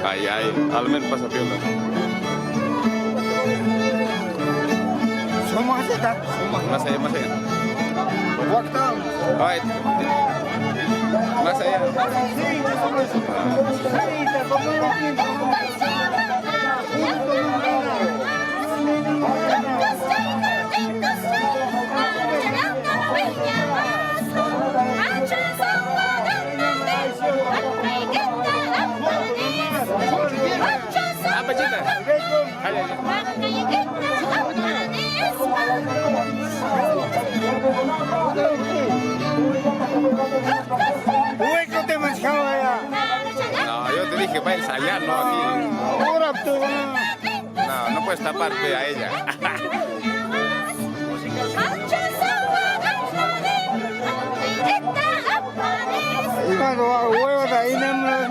Ay, ay, al menos pasa piola. Somos acá. Más allá, más allá. Waktu. Ay, más allá. Apa cita? Ada. Hueco te manchaba ya. No, yo te dije, va a ensayar, no aquí. Ahora tú. No, no puedes taparte a ella. Y cuando huevos ahí no me